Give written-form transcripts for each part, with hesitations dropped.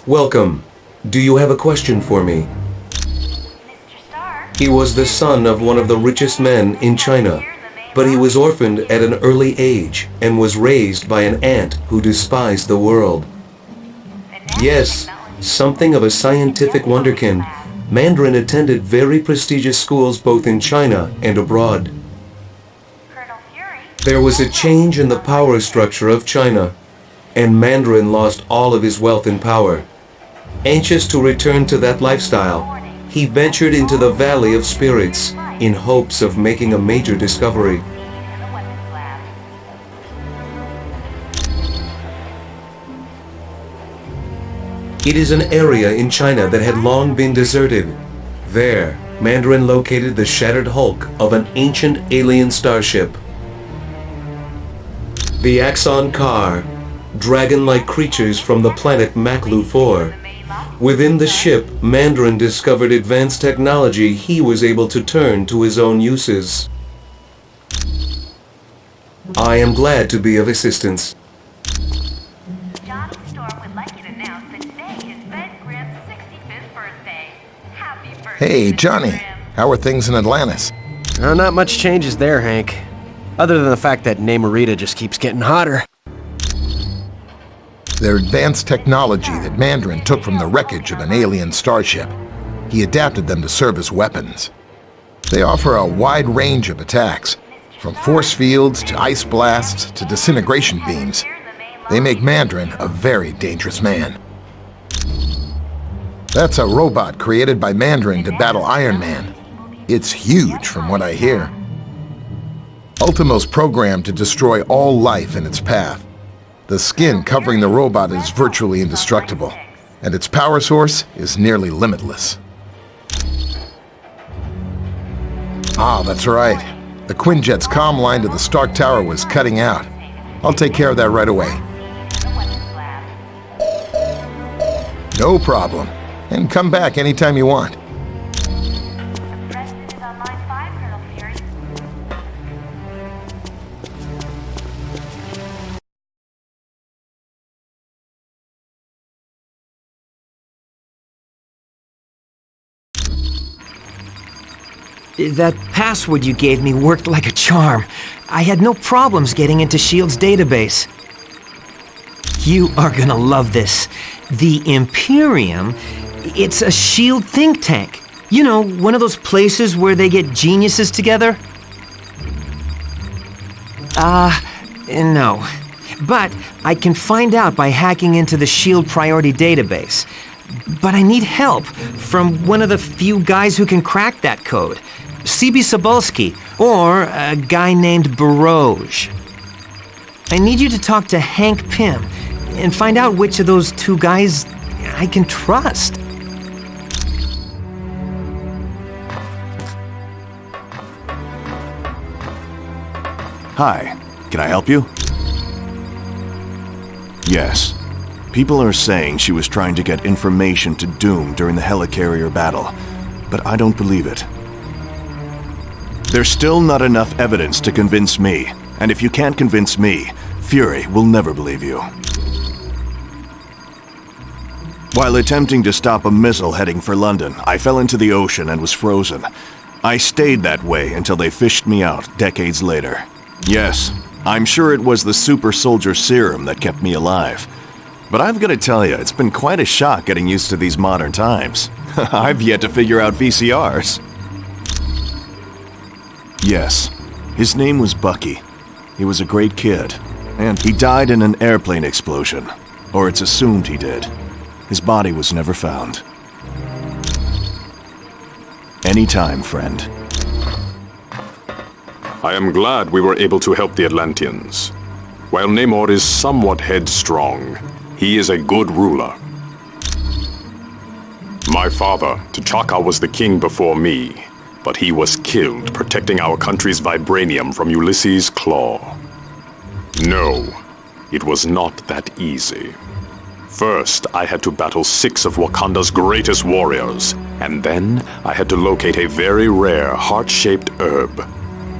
Welcome. Do you have a question for me? He was the son of one of the richest men in China, but he was orphaned at an early age and was raised by an aunt who despised the world. Yes, something of a scientific wonderkind, Mandarin attended very prestigious schools both in China and abroad. There was a change in the power structure of China, and Mandarin lost all of his wealth and power. Anxious to return to that lifestyle, he ventured into the Valley of Spirits in hopes of making a major discovery. It is an area in China that had long been deserted. There, Mandarin located the shattered hulk of an ancient alien starship. The Axon Car, dragon-like creatures from the planet Maklu 4. Within the ship, Mandarin discovered advanced technology he was able to turn to his own uses. I am glad to be of assistance. Hey, Johnny. How are things in Atlantis? Not much changes there, Hank. Other than the fact that Namorita just keeps getting hotter. They're advanced technology that Mandarin took from the wreckage of an alien starship. He adapted them to serve as weapons. They offer a wide range of attacks, from force fields to ice blasts to disintegration beams. They make Mandarin a very dangerous man. That's a robot created by Mandarin to battle Iron Man. It's huge from what I hear. Ultimo's programmed to destroy all life in its path. The skin covering the robot is virtually indestructible, and its power source is nearly limitless. Ah, that's right. The Quinjet's comm line to the Stark Tower was cutting out. I'll take care of that right away. No problem. And come back anytime you want. That password you gave me worked like a charm. I had no problems getting into S.H.I.E.L.D.'s database. You are gonna love this. The Imperium, it's a S.H.I.E.L.D. think tank. You know, one of those places where they get geniuses together? No. But I can find out by hacking into the S.H.I.E.L.D. priority database. But I need help from one of the few guys who can crack that code. C.B. Cebulski, or a guy named Baroge. I need you to talk to Hank Pym and find out which of those two guys I can trust. Hi, can I help you? Yes. People are saying she was trying to get information to Doom during the helicarrier battle, but I don't believe it. There's still not enough evidence to convince me, and if you can't convince me, Fury will never believe you. While attempting to stop a missile heading for London, I fell into the ocean and was frozen. I stayed that way until they fished me out decades later. Yes, I'm sure it was the super soldier serum that kept me alive. But I've got to tell you, it's been quite a shock getting used to these modern times. I've yet to figure out VCRs. Yes, his name was Bucky. He was a great kid, and he died in an airplane explosion. Or it's assumed he did. His body was never found. Anytime, friend. I am glad we were able to help the Atlanteans. While Namor is somewhat headstrong, he is a good ruler. My father, T'Chaka, was the king before me, but he was killed protecting our country's vibranium from Ulysses' claw. No, it was not that easy. First, I had to battle 6 of Wakanda's greatest warriors, and then I had to locate a very rare heart-shaped herb.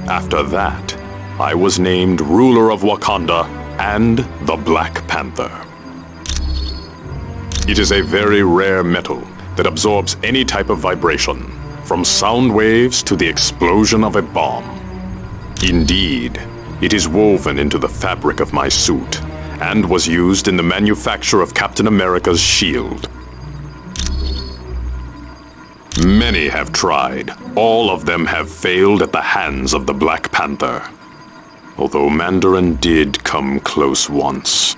After that, I was named ruler of Wakanda and the Black Panther. It is a very rare metal that absorbs any type of vibration, from sound waves to the explosion of a bomb. Indeed, it is woven into the fabric of my suit, and was used in the manufacture of Captain America's shield. Many have tried. All of them have failed at the hands of the Black Panther. Although Mandarin did come close once.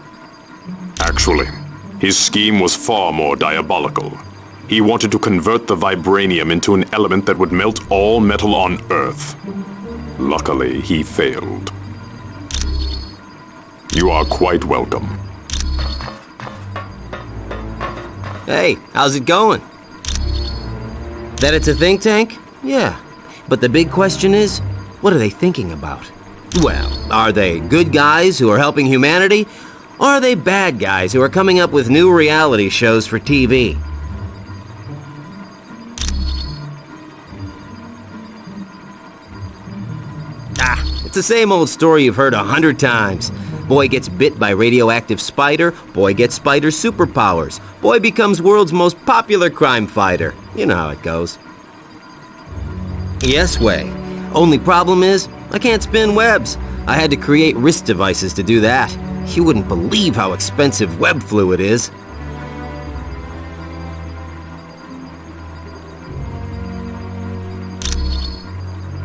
Actually, his scheme was far more diabolical. He wanted to convert the vibranium into an element that would melt all metal on Earth. Luckily, he failed. You are quite welcome. Hey, how's it going? That it's a think tank? Yeah. But the big question is, what are they thinking about? Well, are they good guys who are helping humanity? Or are they bad guys who are coming up with new reality shows for TV? It's the same old story you've heard 100 times. Boy gets bit by radioactive spider, boy gets spider superpowers, boy becomes world's most popular crime fighter. You know how it goes. Yes way. Only problem is, I can't spin webs. I had to create wrist devices to do that. You wouldn't believe how expensive web fluid is.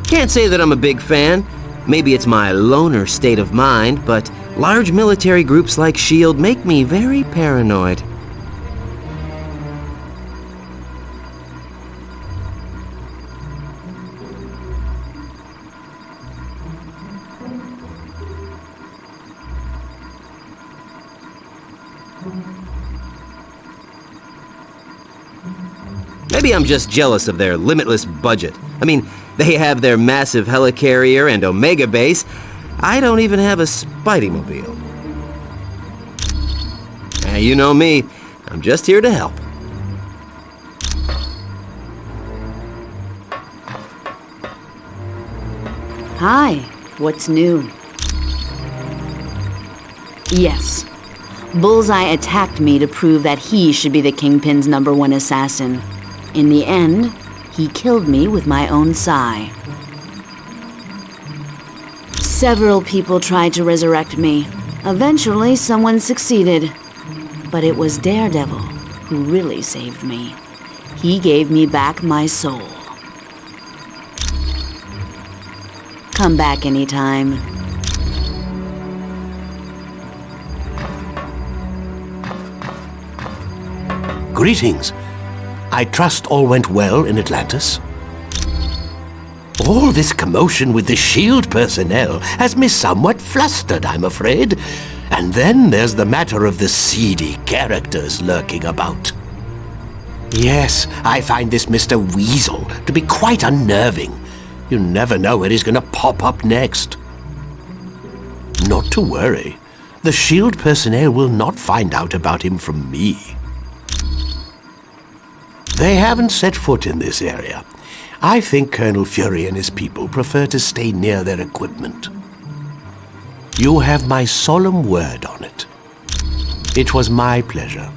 Can't say that I'm a big fan. Maybe it's my loner state of mind, but large military groups like S.H.I.E.L.D. make me very paranoid. Maybe I'm just jealous of their limitless budget. I mean, they have their massive helicarrier and Omega base. I don't even have a Spidey-mobile. You know me. I'm just here to help. Hi, what's new? Yes. Bullseye attacked me to prove that he should be the Kingpin's #1 assassin. In the end, he killed me with my own sai. Several people tried to resurrect me. Eventually, someone succeeded. But it was Daredevil who really saved me. He gave me back my soul. Come back anytime. Greetings. I trust all went well in Atlantis? All this commotion with the S.H.I.E.L.D. personnel has me somewhat flustered, I'm afraid. And then there's the matter of the seedy characters lurking about. Yes, I find this Mr. Weasel to be quite unnerving. You never know where he's going to pop up next. Not to worry. The S.H.I.E.L.D. personnel will not find out about him from me. They haven't set foot in this area. I think Colonel Fury and his people prefer to stay near their equipment. You have my solemn word on it. It was my pleasure.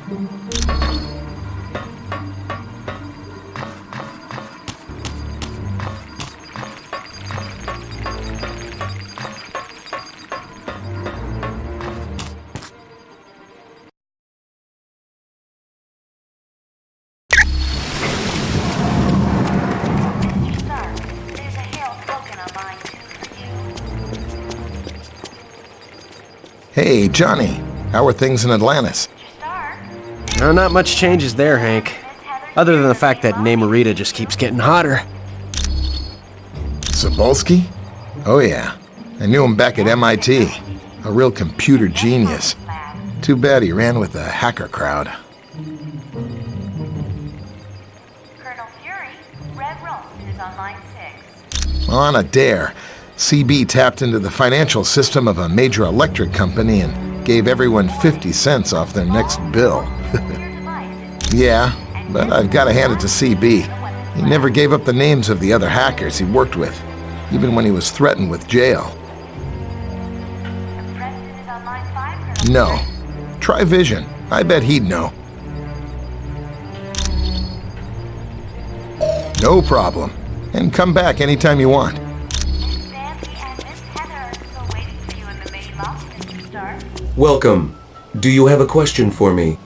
Hey, Johnny. How are things in Atlantis? Not much changes there, Hank. Other than the fact that Namorita just keeps getting hotter. Cebulski? Oh yeah. I knew him back at MIT. A real computer genius. Too bad he ran with the hacker crowd. Colonel Fury, Red Roast is on line 6. On a dare, CB tapped into the financial system of a major electric company and gave everyone 50 cents off their next bill. Yeah, but I've got to hand it to CB. He never gave up the names of the other hackers he worked with, even when he was threatened with jail. The president is on line 5, Colonel No. Fury. Try Vision. I bet he'd know. No problem. And come back anytime you want. Miss Sandy and Miss Heather are still waiting for you in the main lobby, Mr. Stark. Welcome. Do you have a question for me?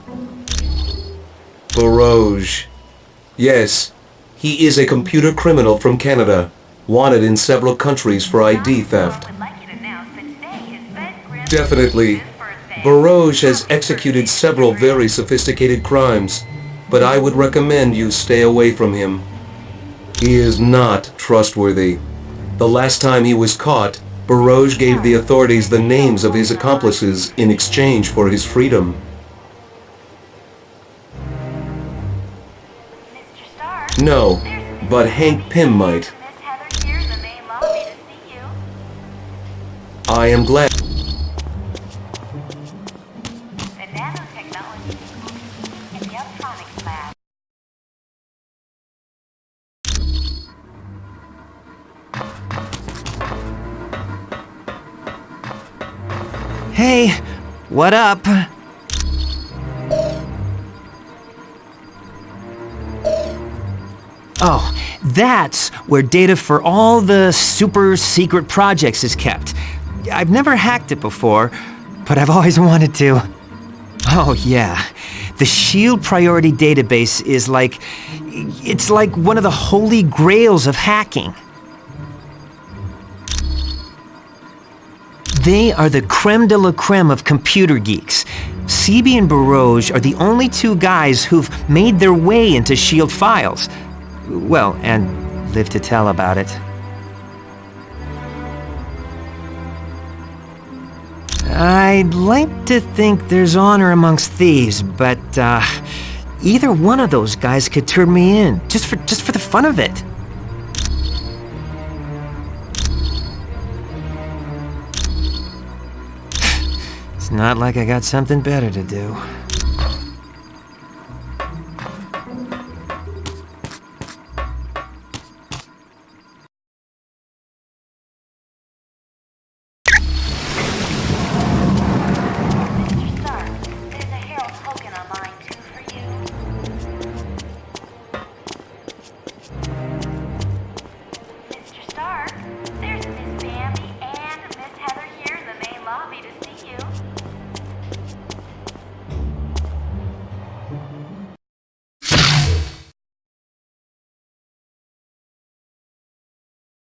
Barrage. Yes. He is a computer criminal from Canada, wanted in several countries for ID theft. Would like you to announce that today is Fed Grim Definitely. birthday. Barrage has executed several very sophisticated crimes, but I would recommend you stay away from him. He is not trustworthy. The last time he was caught, Barrage gave the authorities the names of his accomplices in exchange for his freedom. Mr. Stark, No, but Hank Pym might. Miss Heather here in the main lobby to see you. I am glad. The nanotechnology school in the electronics lab. Hey, what up? Oh, that's where data for all the super secret projects is kept. I've never hacked it before, but I've always wanted to. Oh yeah, the SHIELD priority database is it's like one of the holy grails of hacking. They are the creme de la creme of computer geeks. CB and Barrage are the only two guys who've made their way into SHIELD files. Well, and live to tell about it. I'd like to think there's honor amongst thieves, but either one of those guys could turn me in, just for the fun of it. It's not like I got something better to do.